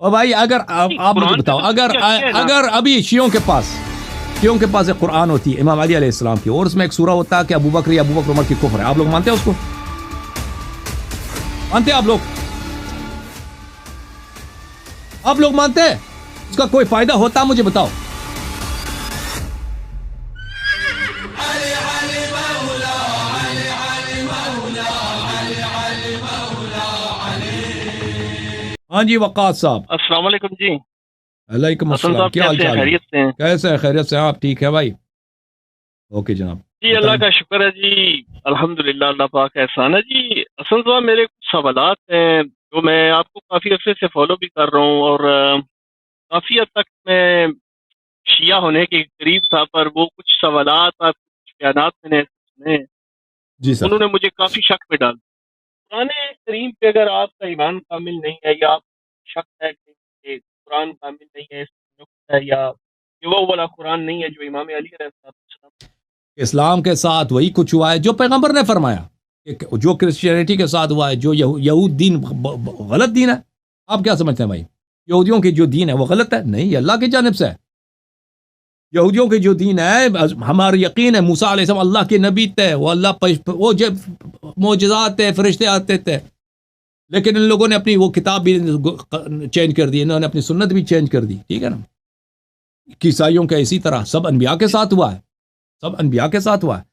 اور بھائی اگر آپ مجھے بتاؤ، اگر ابھی شیعوں کے پاس ایک قرآن ہوتی ہے امام علی علیہ السلام کی، اور اس میں ایک سورہ ہوتا ہے کہ ابو بکر عمر کی کفر ہے، آپ لوگ مانتے ہیں اس کو؟ مانتے ہیں آپ لوگ مانتے ہیں؟ اس کا کوئی فائدہ ہوتا مجھے بتاؤ؟ ہاں جی وقاص صاحب، السلام علیکم جی۔ علیکم حسن السلام، صاحب کیا حال کیسے ہیں؟ چال ہے؟ خیریت سے ہیں؟ کیسے ہیں؟ خیریت سے ہیں آپ؟ ٹھیک ہے بھائی، اوکے جناب جی اللہ بتائیں۔ کا شکر ہے جی، الحمدللہ، اللہ پاک کا احسان ہے جی۔ حسن صاحب میرے کچھ سوالات ہیں جو میں آپ کو کافی عرصے سے فالو بھی کر رہا ہوں، اور کافی حد تک میں شیعہ ہونے کے قریب تھا، پر وہ کچھ سوالات اور کچھ بیانات میں نے سنے، جی سر، انہوں نے مجھے کافی شک میں ڈال دیا۔ قرآن کریم پہ اگر آپ کا ایمان کامل نہیں ہے، یا آپ کو شک ہے کہ یہ قرآن کامل نہیں ہے، اس میں نقص ہے، یا یہ وہ والا قرآن نہیں ہے جو امام علی علیہ السلام، اسلام کے ساتھ وہی کچھ ہوا ہے جو پیغمبر نے فرمایا، کہ جو کرسچینٹی کے ساتھ ہوا ہے، جو یہود دین غلط دین ہے۔ آپ کیا سمجھتے ہیں بھائی؟ یہودیوں کی جو دین ہے وہ غلط ہے؟ نہیں، اللہ کی جانب سے ہے۔ یہودیوں کی جو دین ہے، ہمارا یقین ہے موسیٰ علیہ السلام اللہ کے نبی تھے، وہ اللہ وہ جب معجزات تھے، فرشتے آتے تھے، لیکن ان لوگوں نے اپنی وہ کتاب بھی چینج کر دی، انہوں نے اپنی سنت بھی چینج کر دی، ٹھیک ہے نا؟ عیسائیوں کا اسی طرح سب انبیاء کے ساتھ ہوا ہے، سب انبیاء کے ساتھ ہوا ہے۔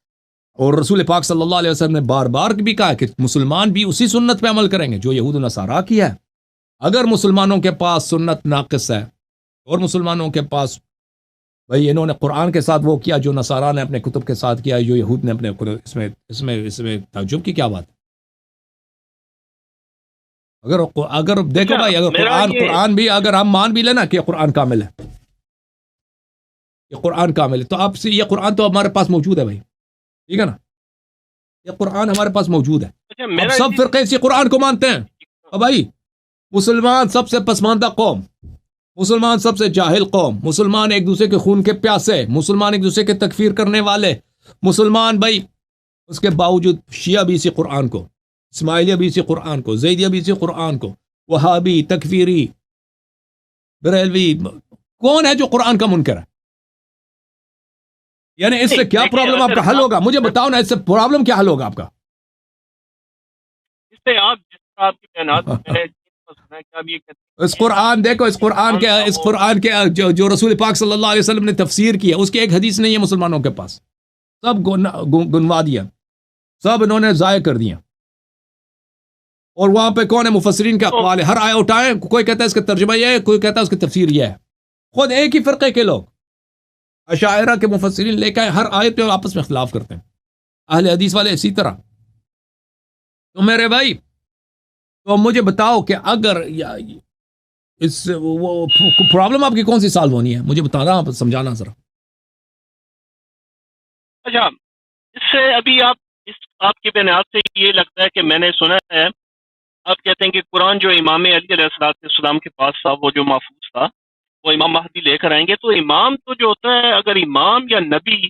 اور رسول پاک صلی اللہ علیہ وسلم نے بار بار بھی کہا کہ مسلمان بھی اسی سنت پہ عمل کریں گے جو یہود و نصارہ کی ہے۔ اگر مسلمانوں کے پاس سنت ناقص ہے، اور مسلمانوں کے پاس بھائی انہوں نے قرآن کے ساتھ وہ کیا جو نصارہ نے اپنے کتب کے ساتھ کیا، جو یہود نے اپنے، اس میں تعجب کی کیا بات ہے؟ اگر دیکھو بھائی، اگر قرآن بھی اگر ہم مان بھی لینا کہ قرآن کامل ہے، یہ قرآن کامل ہے، تو آپ سے یہ قرآن تو ہمارے پاس موجود ہے بھائی، ٹھیک ہے نا؟ یہ قرآن ہمارے پاس موجود ہے۔ اب سب فرقے اسی قرآن کو مانتے ہیں۔ اب بھائی مسلمان سب سے پسماندہ قوم، مسلمان سب سے جاہل قوم، مسلمان ایک دوسرے کے خون کے پیاسے، مسلمان ایک دوسرے کے تکفیر کرنے والے مسلمان بھائی، اس کے باوجود شیعہ بھی اسی قرآن کو، اسماعیلیہ بھی اسی قرآن کو، زیدیہ بھی اسی قرآن کو، وہابی، تکفیری، بریلوی، کون ہے جو قرآن کا منکر ہے؟ یعنی اس سے کیا پرابلم آپ کا حل ہوگا؟ مجھے بتاؤ نا، اس سے پرابلم کیا حل ہوگا آپ کا؟ اس سے آپ جس طرح آپ کی بیانات میں اس قرآن دیکھو، اس قرآن کے جو رسول پاک صلی اللہ علیہ وسلم نے تفسیر کی ہے، اس کی ایک حدیث نہیں ہے مسلمانوں کے پاس، سب گنوا دیا، سب انہوں نے ضائع کر دیا۔ اور وہاں پہ کون ہے مفسرین کے اقوال ہے، ہر آیت اٹھائیں، کوئی کہتا ہے اس کا ترجمہ یہ ہے، کوئی کہتا ہے اس کی تفسیر یہ ہے، خود ایک ہی فرقے کے لوگ اشاعرہ کے مفسرین لے کے ہر آیت پہ آپس میں اختلاف کرتے ہیں، اہل حدیث والے اسی طرح۔ تو میرے بھائی، تو مجھے بتاؤ کہ اگر اس وہ پرابلم آپ کی کون سی سالو ہونی ہے؟ مجھے بتانا، آپ سمجھانا ذرا۔ اچھا، اس سے ابھی آپ کی بیانات سے یہ لگتا ہے کہ میں نے سنا ہے، آپ کہتے ہیں کہ قرآن جو امام علی علیہ السلام کے پاس تھا، وہ جو محفوظ تھا، وہ امام مہدی لے کر آئیں گے، تو امام تو جو ہوتا ہے، اگر امام یا نبی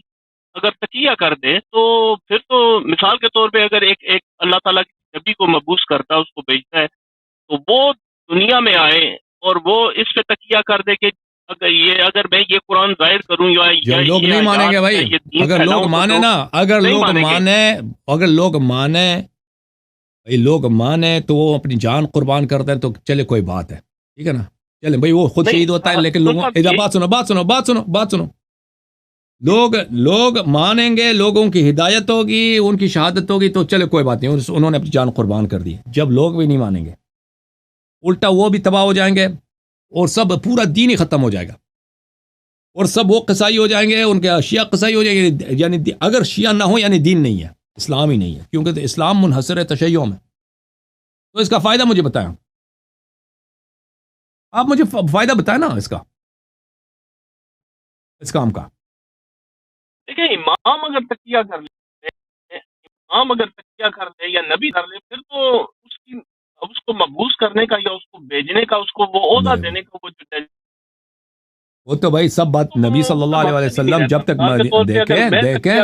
اگر تقیہ کر دے، تو پھر تو مثال کے طور پہ اگر ایک اللہ تعالیٰ کے نبی کو مبعوث کرتا ہے، اس کو بھیجتا ہے، تو وہ دنیا میں آئے اور وہ اس پہ تقیہ کر دے کہ اگر میں یہ قرآن ظاہر کروں یا لوگ نہیں مانیں گے بھائی، اگر لوگ مانے نا، اگر لوگ مانے تو وہ اپنی جان قربان کرتے ہیں، تو چلے کوئی بات ہے، ٹھیک ہے نا؟ چلے بھائی، وہ خود شہید ہوتا ہے، لیکن لوگوں بات سنو، لوگ مانیں گے، لوگوں کی ہدایت ہوگی، ان کی شہادت ہوگی، تو چلے کوئی بات نہیں، انہوں نے اپنی جان قربان کر دی۔ جب لوگ بھی نہیں مانیں گے، الٹا وہ بھی تباہ ہو جائیں گے، اور سب پورا دین ہی ختم ہو جائے گا، اور سب وہ قصائی ہو جائیں گے، ان کے شیعہ قصائی ہو جائیں گے، یعنی اگر شیعہ نہ ہو یعنی دین نہیں ہے، اسلام ہی نہیں ہے، کیونکہ اسلام منحصر ہے تشیع میں۔ تو اس کا فائدہ مجھے بتائیں، آپ مجھے فائدہ بتائیں نا اس کام کا۔ دیکھیں، امام اگر تقیہ کر لے یا نبی کر لے، پھر تو اس کو مبعوث کرنے کا یا اس کو بھیجنے کا، اس کو وہ عہدہ دینے کا، وہ تو بھائی سب بات نبی صلی اللہ علیہ وسلم جب تک دیکھیں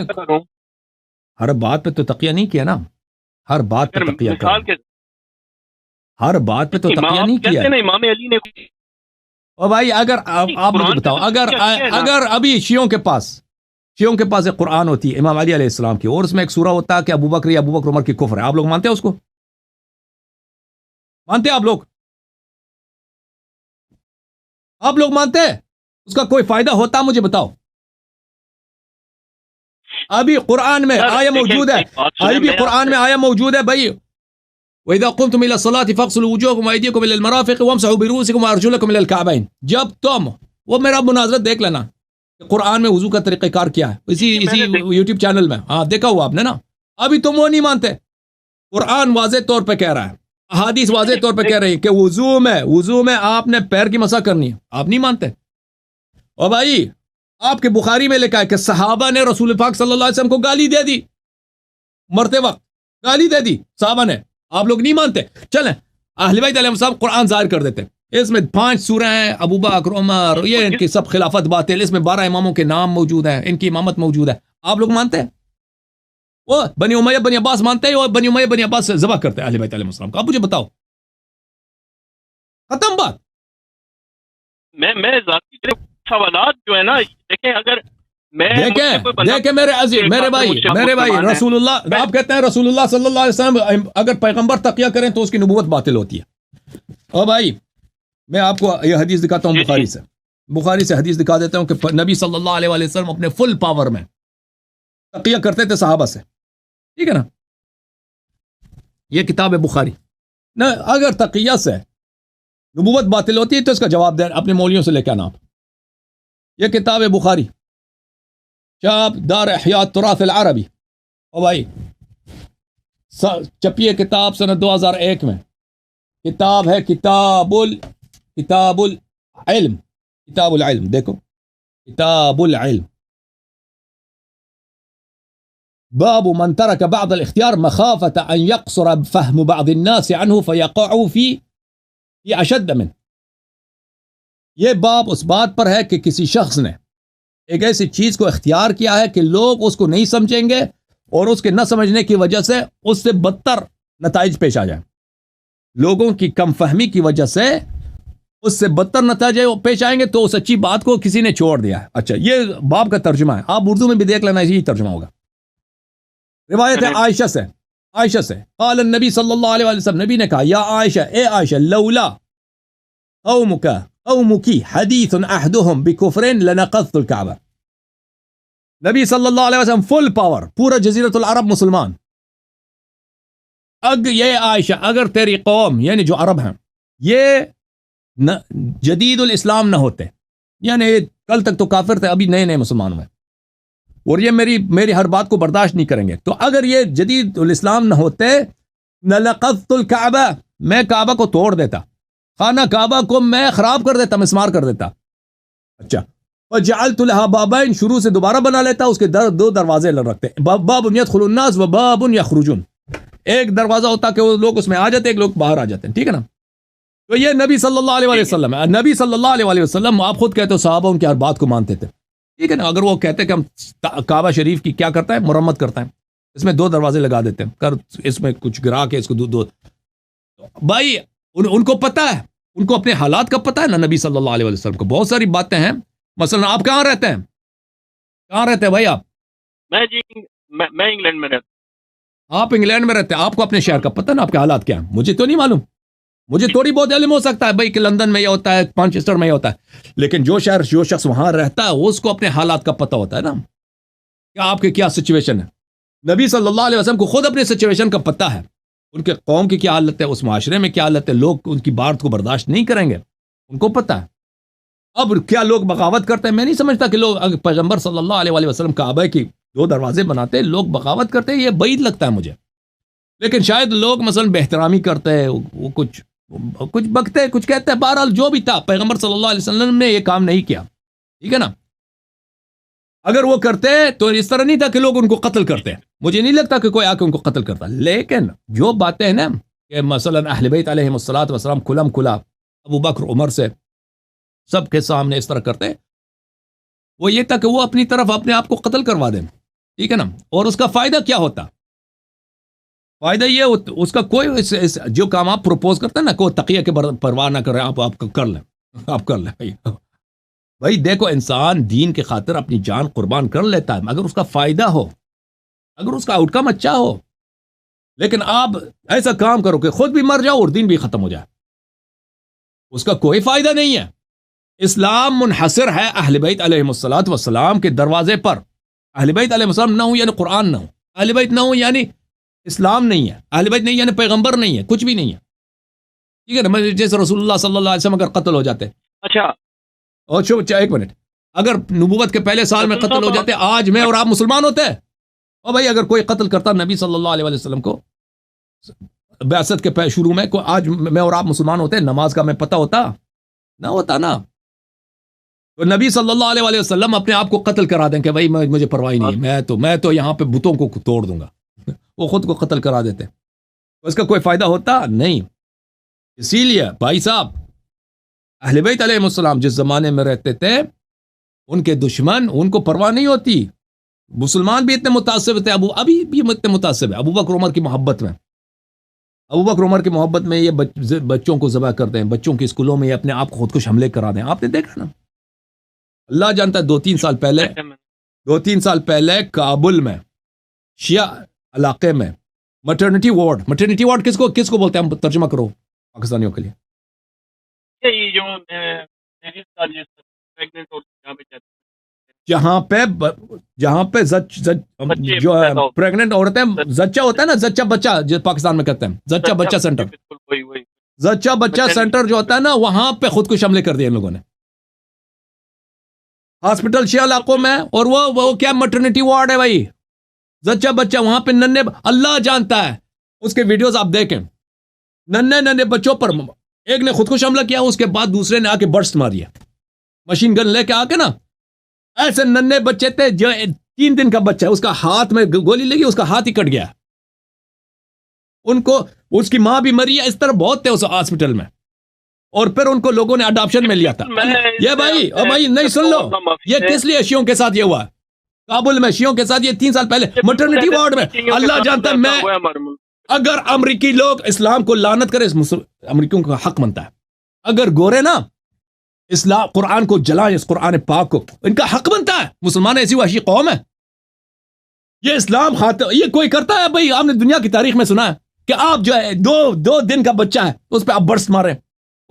ہر بات پہ تو تقیہ نہیں کیا نا، ہر بات پہ تقیہ کیا، ہر بات پہ تو تقیہ نہیں کیا۔ امام علی نے اور بھائی اگر آپ مجھے بتاؤ، اگر ابھی شیعوں کے پاس ایک قرآن ہوتی ہے امام علی علیہ السلام کی، اور اس میں ایک سورہ ہوتا ہے کہ ابو بکر عمر کی کفر ہے، آپ لوگ مانتے ہیں اس کو؟ مانتے ہیں آپ لوگ مانتے ہیں اس کا کوئی فائدہ ہوتا؟ مجھے بتاؤ. ابھی قرآن میں آیا موجود ہے، ابھی قرآن میں آیا موجود ہے بھائی، وَإِذَا قُمْتُمْ إِلَى الصَّلَاةِ فَاغْسِلُوا وُجُوهَكُمْ وَأَيْدِيَكُمْ إِلَى الْمَرَافِقِ وَامْسَحُوا بِرُؤُوسِكُمْ وَأَرْجُلَكُمْ إِلَى الْكَعْبَيْنِ. جب تم، وہ میرا مناظرت دیکھ لینا کہ قرآن میں وضو کا طریقہ کار کیا ہے، اسی یوٹیوب چینل میں، ہاں دیکھا ہوا آپ نے نا. ابھی تم وہ نہیں مانتے. قرآن واضح طور پہ کہہ رہا ہے، احادیث واضح طور پہ کہہ رہی ہے کہ وضو میں آپ نے پیر کی مسح کرنی ہے، آپ نہیں مانتے. اور بھائی آپ کے بخاری میں لکھا ہے کہ صحابہ نے رسول پاک صلی اللہ علیہ وسلم کو گالی دے دی، مرتے وقت گالی دے دی صحابہ نے، آپ لوگ نہیں مانتے. چلیں اہل بیت علیہ السلام قرآن ظاہر کر دیتے، اس میں 5 سورہ ہیں، ابو بکر عمر، یہ ان کی سب خلافت باطل، اس میں 12 اماموں کے نام موجود ہیں، ان کی امامت موجود ہے، آپ لوگ مانتے ہیں؟ وہ بنی امیہ بنی عباس مانتے ہیں، اور بنی امیہ بنی عباس سے ذبح کرتے ہیں اہل بیت علیہ السلام کو. آپ مجھے بتاؤ، ختم بات. میں ذاتی سوالات جو ہے نا، دیکھیں اگر دیکھیں میرے عزیز، میرے بھائی رسول اللہ، آپ کہتے ہیں رسول اللہ صلی اللہ علیہ وسلم اگر پیغمبر تقیہ کریں تو اس کی نبوت باطل ہوتی ہے. اور بھائی میں آپ کو یہ حدیث دکھاتا ہوں بخاری سے حدیث دکھا دیتا ہوں کہ نبی صلی اللہ علیہ وسلم اپنے فل پاور میں تقیہ کرتے تھے صحابہ سے، ٹھیک ہے نا. یہ کتاب ہے بخاری. نہ اگر تقیہ سے نبوت باطل ہوتی ہے تو اس کا جواب دیں اپنے مولیوں سے لے کے آنا. یہ کتاب ہے بخاری، شاب دار احیاء التراث العربی. او بھائی چپیے کتاب سنہ 2001 میں. کتاب ہے کتاب العلم، دیکھو کتاب العلم، باب من ترك بعض الاختيار مخافة ان يقصر فهم بعض الناس عنه فيقعوا في اشد منه. یہ باب اس بات پر ہے کہ کسی شخص نے ایک ایسی چیز کو اختیار کیا ہے کہ لوگ اس کو نہیں سمجھیں گے، اور اس کے نہ سمجھنے کی وجہ سے اس سے بدتر نتائج پیش آ جائیں. لوگوں کی کم فہمی کی وجہ سے اس سے بدتر نتائج پیش آئیں گے، تو اس اچھی بات کو کسی نے چھوڑ دیا ہے. اچھا یہ باب کا ترجمہ ہے، آپ اردو میں بھی دیکھ لینا، یہی ترجمہ ہوگا. روایت ہے عائشہ سے قال النبی صلی اللہ علیہ وسلم، نبی نے کہا یا عائشہ، اے عائشہ، لولا قومك حدیث احدهم بکفر لنقضت الكعبہ. نبی صلی اللہ علیہ وسلم فل پاور، پورا جزیرۃ العرب مسلمان. یہ عائشہ، اگر تیری قوم یعنی جو عرب ہیں یہ جدید الاسلام نہ ہوتے، یعنی کل تک تو کافر تھے، ابھی نئے مسلمان ہوئے، اور یہ میری ہر بات کو برداشت نہیں کریں گے، تو اگر یہ جدید الاسلام نہ ہوتے لنقضت الكعبہ، میں کعبہ کو توڑ دیتا، خانہ کعبہ کو میں خراب کر دیتا، مسمار کر دیتا. اچھا وجعلت لها بابین، شروع سے دوبارہ بنا لیتا، اس کے 2 دروازے رکھتے، باب يدخل الناس و باب يخرجون. ایک دروازہ ہوتا کہ وہ لوگ اس میں آ جاتے، ایک لوگ باہر آ جاتے ہیں، ٹھیک ہے نا. تو یہ نبی صلی اللہ علیہ وسلم ہے. نبی صلی اللہ علیہ وسلم، آپ خود کہتے ہو صحابہ ان کی ہر بات کو مانتے تھے، ٹھیک ہے نا. اگر وہ کہتے کہ ہم کعبہ شریف کی کیا کرتا ہے، مرمت کرتا ہے، اس میں 2 دروازے لگا دیتے ہیں، اس میں کچھ گرا کے اس کو 2 بھائی ان کو پتہ ہے، ان کو اپنے حالات کا پتہ ہے نا. نبی صلی اللہ علیہ وسلم کو بہت ساری باتیں ہیں. مثلا آپ کہاں رہتے ہیں بھائی؟ آپ میں انگلینڈ میں رہتا ہوں. آپ انگلینڈ میں رہتے ہیں، آپ کو اپنے شہر کا پتہ نا، آپ کے حالات کیا ہیں؟ مجھے تو نہیں معلوم. مجھے تھوڑی بہت علم ہو سکتا ہے بھائی کہ لندن میں یہ ہوتا ہے، مانچسٹر میں یہ ہوتا ہے، لیکن جو شخص وہاں رہتا ہے اس کو اپنے حالات کا پتہ ہوتا ہے نا، کہ آپ کے کیا سچویشن ہے. نبی صلی اللہ علیہ وسلم کو خود اپنے سچویشن کا پتہ ہے، ان کے قوم کی کیا حالت ہے، اس معاشرے میں کیا حالت ہے، لوگ ان کی بات کو برداشت نہیں کریں گے، ان کو پتہ ہے. اب کیا لوگ بغاوت کرتے ہیں؟ میں نہیں سمجھتا کہ لوگ پیغمبر صلی اللہ علیہ وسلم کعبہ کی 2 دروازے بناتے لوگ بغاوت کرتے ہیں، یہ بعید لگتا ہے مجھے. لیکن شاید لوگ مثلا بہترامی کرتے ہیں، وہ کچھ بکتے ہیں، کچھ کہتے ہیں. بہرحال جو بھی تھا، پیغمبر صلی اللہ علیہ وسلم نے یہ کام نہیں کیا، ٹھیک ہے نا. اگر وہ کرتے تو اس طرح نہیں تھا کہ لوگ ان کو قتل کرتے. مجھے نہیں لگتا کہ کوئی آ کے ان کو قتل کرتا. لیکن جو باتیں ہیں نا کہ مثلا اہل بیت علیہم الصلوۃ والسلام کھلا ابو بکر عمر سے سب کے سامنے اس طرح کرتے، وہ یہ تھا کہ وہ اپنی طرف اپنے آپ کو قتل کروا دیں، ٹھیک ہے نا. اور اس کا فائدہ کیا ہوتا؟ فائدہ یہ اس کا کوئی جو کام آپ پروپوز کرتے ہیں نا، کوئی تقیہ کے پرواہ نہ کریں، آپ کر لیں، آپ کر لیں بھائی. بھائی دیکھو انسان دین کے خاطر اپنی جان قربان کر لیتا ہے اگر اس کا فائدہ ہو, اگر اس کا آؤٹ کم اچھا ہو. لیکن آپ ایسا کام کرو کہ خود بھی مر جاؤ اور دین بھی ختم ہو جائے, اس کا کوئی فائدہ نہیں ہے. اسلام منحصر ہے اہل بیت علیہم الصلوۃ والسلام کے دروازے پر. اہل بیت علیہم السلام نہ ہو یعنی قرآن نہ ہو, اہل بیت نہ ہو یعنی اسلام نہیں ہے, اہل بیت نہیں یعنی پیغمبر نہیں ہے, کچھ بھی نہیں ہے. ٹھیک ہے نا, جیسے رسول اللہ صلی اللہ علیہ وسلم اگر قتل ہو جاتے, اچھا اور ایک منٹ, اگر نبوت کے پہلے سال میں قتل ہو جاتے, آج میں اور آپ مسلمان ہوتے. اور بھائی اگر کوئی قتل کرتا نبی صلی اللہ علیہ وسلم کو بعثت کے شروع میں, آج میں اور آپ مسلمان ہوتے, نماز کا میں پتہ ہوتا نہ ہوتا نا. تو نبی صلی اللہ علیہ وسلم اپنے آپ کو قتل کرا دیں کہ بھائی مجھے پرواہ نہیں, میں تو یہاں پہ بتوں کو توڑ دوں گا, وہ خود کو قتل کرا دیتے. اس کا کوئی فائدہ ہوتا نہیں. اسی لیے بھائی صاحب, اہل بیت علیہ السلام جس زمانے میں رہتے تھے, ان کے دشمن ان کو پرواہ نہیں ہوتی. مسلمان بھی اتنے متعصب تھے, ابھی بھی اتنے متعصب ہے. ابو بکر عمر کی محبت میں, ابو بکر عمر کی محبت میں یہ بچوں کو ذبح کرتے ہیں, بچوں کے اسکولوں میں یہ اپنے آپ کو خودکش حملے کرا دیں. آپ نے دیکھا نا, اللہ جانتا ہے 2-3 سال پہلے کابل میں شیعہ علاقے میں مٹرنٹی وارڈ کس کو بولتے ہیں, ہم ترجمہ کرو پاکستانیوں کے لیے. یہ جو جہاں پہ جو پریگننٹ عورتیں, زچہ ہوتا ہے نا, زچہ بچہ جو پاکستان میں کہتے ہیں, زچہ بچہ سینٹر, زچہ بچہ سینٹر جو ہوتا ہے نا, وہاں پہ خودکش حملے کر دیے ان لوگوں نے ہاسپٹل شیعہ علاقوں میں. اور وہ کیا مٹرنٹی وارڈ ہے بھائی, زچہ بچہ وہاں پہ ننے, اللہ جانتا ہے اس کے ویڈیوز آپ دیکھیں, ننے بچوں پر ایک نے خودکش حملہ کیا, اس کے بعد دوسرے نے آ کے برسٹ ماری ہے مشین گن لے کے آ کے نا. ایسے ننے بچے تھے, جو 3 دن کا بچہ ہے, اس کا ہاتھ میں گولی لگی, اس کا ہاتھ ہی کٹ گیا. ان کو اس کی ماں بھی مری ہے. اس طرح بہت تھے اس ہاسپٹل میں, اور پھر ان کو لوگوں نے اڈاپشن میں لیا تھا. یہ بھائی نہیں سن لو, یہ کس لیے شیعوں کے ساتھ یہ ہوا, کابل میں شیعوں کے ساتھ یہ 3 سال پہلے مٹرنٹی وارڈ میں. اللہ جانتا ہے, میں اگر امریکی لوگ اسلام کو لعنت کرے, امریکیوں کا حق بنتا ہے. اگر گورے نا اسلام قرآن کو جلائیں, اس قرآن پاک کو, ان کا حق بنتا ہے. مسلمان ایسی وحشی قوم ہے, یہ اسلام خاطر یہ کوئی کرتا ہے بھائی. آپ نے دنیا کی تاریخ میں سنا ہے کہ آپ جو ہے 2 دن کا بچہ ہے, اس پہ آپ برس مارے,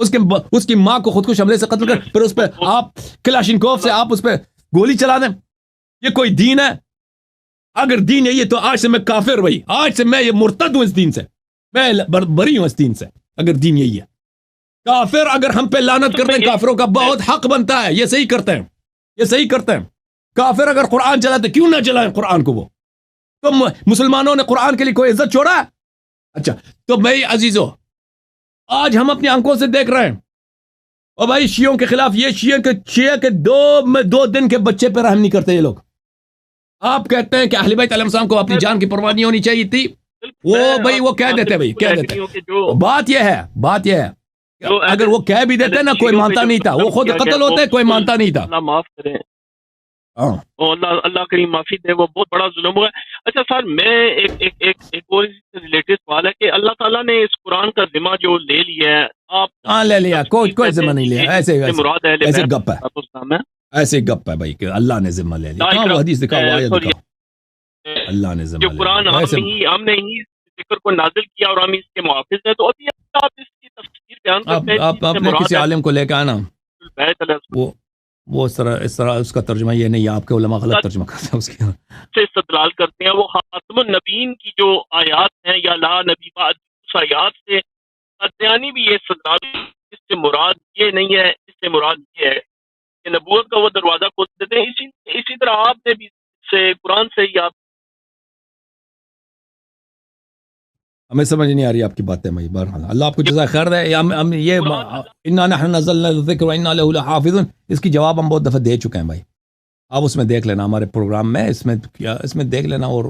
اس کی ماں کو خودکش حملے سے قتل کر, پھر اس پہ آپ کلاشنکوف سے آپ اس پہ گولی چلا دیں. یہ کوئی دین ہے؟ اگر دین یہی ہے تو آج سے میں کافر, بھائی آج سے میں یہ مرتد ہوں اس دین سے, میں بری ہوں اس دین سے. اگر دین یہی ہے, کافر اگر ہم پہ لعنت کرتے ہیں, کافروں کا بہت حق بنتا ہے, یہ صحیح کرتے ہیں. کافر اگر قرآن چلاتے, کیوں نہ چلائیں قرآن کو. وہ تو مسلمانوں نے قرآن کے لیے کوئی عزت چھوڑا ہے؟ اچھا تو بھائی عزیزو, آج ہم اپنی آنکھوں سے دیکھ رہے ہیں, اور بھائی شیعوں کے خلاف, یہ شیعہ کے 2 دن کے بچے پہ رحم نہیں کرتے یہ لوگ. آپ کہتے ہیں کہ اہل بیت علیہ السلام کو اپنی جان کی پرواہ نہیں ہونی چاہیے تھی. وہ کہہ دیتے, بات یہ ہے اگر وہ کہہ بھی دیتے نا, کوئی مانتا نہیں تھا. وہ خود قتل ہوتے, کوئی مانتا نہیں تھا. اللہ معاف کرے, اللہ کریم معافی دے, وہ بہت بڑا ظلم ہوا ہے. اچھا سر, میں ایک اور ریلیٹڈ سوال ہے کہ اللہ تعالیٰ نے اس قرآن کا ذمہ جو لے لیا ہے, آپ لے لیا, کوئی ذمہ نہیں لیا. ایسے گپ ہے, ایسے گپ ہے بھائی کہ اللہ نے ذمہ لے لیا. وہ حدیث دکھاؤ, اللہ نے ذمہ جو قرآن ہم نے ہی ذکر کو نازل کیا اور ہم اس کے محافظ ہیں. تو ابھی آپ اس کی تفسیر بیان کرتے ہیں, آپ اپنے کسی عالم کو لے کے آنا, وہ اس طرح اس کا ترجمہ یہ نہیں, آپ کے علماء غلط ترجمہ کرتے ہیں اس کی سے استدلال کرتے ہیں. وہ خاتم النبیین کی جو آیات ہیں, یا لا نبی بعد, اس آیات سے قادیانی بھی یہ استدلال, اس سے مراد یہ نہیں ہے, اس سے مراد یہ ہے کہ نبوت کا وہ دروازہ کھول دیتے ہیں. اسی طرح آپ نے بھی سے قرآن سے ہی آپ, ہمیں سمجھ نہیں آ رہی آپ کی باتیں بھائی. بہرحال اللہ آپ کو جزائے خیر دے. ہم یہ انا نحن نزلنا الذکر وانا له لحافظون, اس کی جواب ہم بہت دفعہ دے چکے ہیں بھائی. آپ اس میں دیکھ لینا, ہمارے پروگرام میں اس میں دیکھ لینا, اور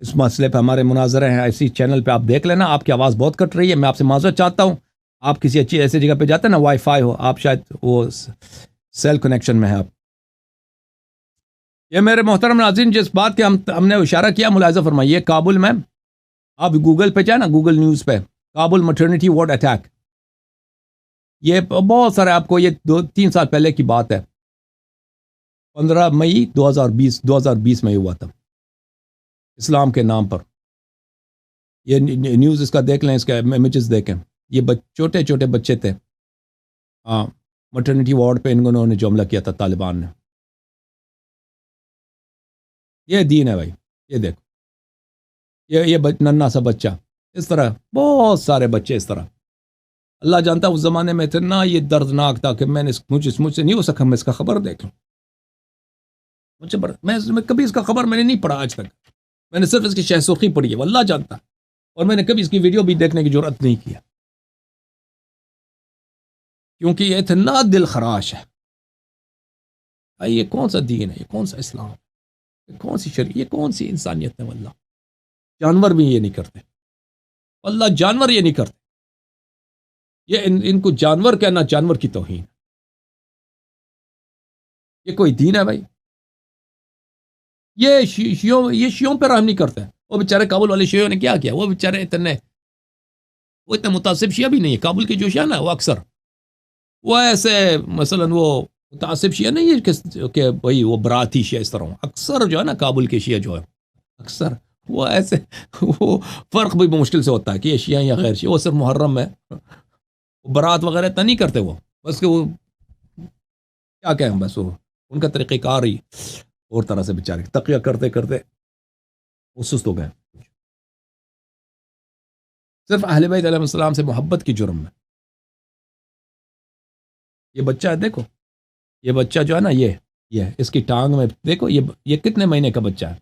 اس مسئلے پہ ہمارے مناظرے ہیں اسی چینل پہ, آپ دیکھ لینا. آپ کی آواز بہت کٹ رہی ہے, میں آپ سے معذرت چاہتا ہوں. آپ کسی اچھی ایسی جگہ پہ جاتے ہیں نا, وائی فائی ہو, آپ شاید وہ سیل کنیکشن میں ہے آپ. یہ میرے محترم ناظرین, جس بات کے ہم نے اشارہ کیا, ملاحظہ فرمائیے, کابل میں آپ گوگل پہ جائیں نا, گوگل نیوز پہ, کابل مٹرنٹی وارڈ اٹیک, یہ بہت سارے، آپ کو یہ 2-3 سال پہلے کی بات ہے، 15 مئی 2020 میں ہوا تھا، اسلام کے نام پر. یہ نیوز اس کا دیکھ لیں، اس کا امیجز دیکھیں. یہ چھوٹے چھوٹے بچے تھے، ہاں، مٹرنیٹی وارڈ پہ انہوں نے جو حملہ کیا تھا طالبان نے. یہ دین ہے بھائی. یہ دیکھو، یہ ننھا سا بچہ، اس طرح بہت سارے بچے اس طرح. اللہ جانتا اس زمانے میں اتنا یہ دردناک تھا کہ میں نے مجھ سے نہیں ہو سکا میں اس کا خبر دیکھ لوں. میں کبھی اس کا خبر میں نے نہیں پڑھا آج تک. میں نے صرف اس کی شہ سرخی پڑھی ہے، وہ اللہ جانتا. اور میں نے کبھی اس کی ویڈیو بھی دیکھنے کی جرأت نہیں کیا، کیونکہ یہ اتنا دل خراش ہے. یہ کون سا دین ہے؟ یہ کون سا اسلام ہے؟ یہ کون سی شریعت؟ یہ کون سی انسانیت ہے؟ واللہ جانور بھی یہ نہیں کرتے. اللہ جانور یہ نہیں کرتے. یہ ان کو جانور کہنا جانور کی توہین. یہ کوئی دین ہے بھائی؟ یہ شیعوں پہ رحم نہیں کرتے. وہ بیچارے کابل والے شیعوں نے کیا کیا؟ وہ بیچارے اتنے متعصب شیعہ بھی نہیں ہے. کابل کے جو شیعہ نا، وہ اکثر وہ ایسے مثلا وہ متعصب شیعہ نہیں ہے کہ بھائی وہ براتی شیعہ اس طرح ہوں. اکثر جو ہے نا کابل کے شیعہ جو ہے، اکثر وہ ایسے، وہ فرق بھی مشکل سے ہوتا ہے کہ یہ شیعہ یا غیر شیعہ. وہ صرف محرم میں برات وغیرہ اتنا نہیں کرتے. وہ بس کہ وہ کیا کہیں، بس وہ ان کا طریقہ کار ہی اور طرح سے بیچارے تقیہ کرتے کرتے وہ سست ہو گئے. صرف اہل بیت علیہ السلام سے محبت کی جرم میں. یہ بچہ ہے، دیکھو، یہ بچہ جو ہے نا، یہ اس کی ٹانگ میں دیکھو، یہ کتنے مہینے کا بچہ ہے.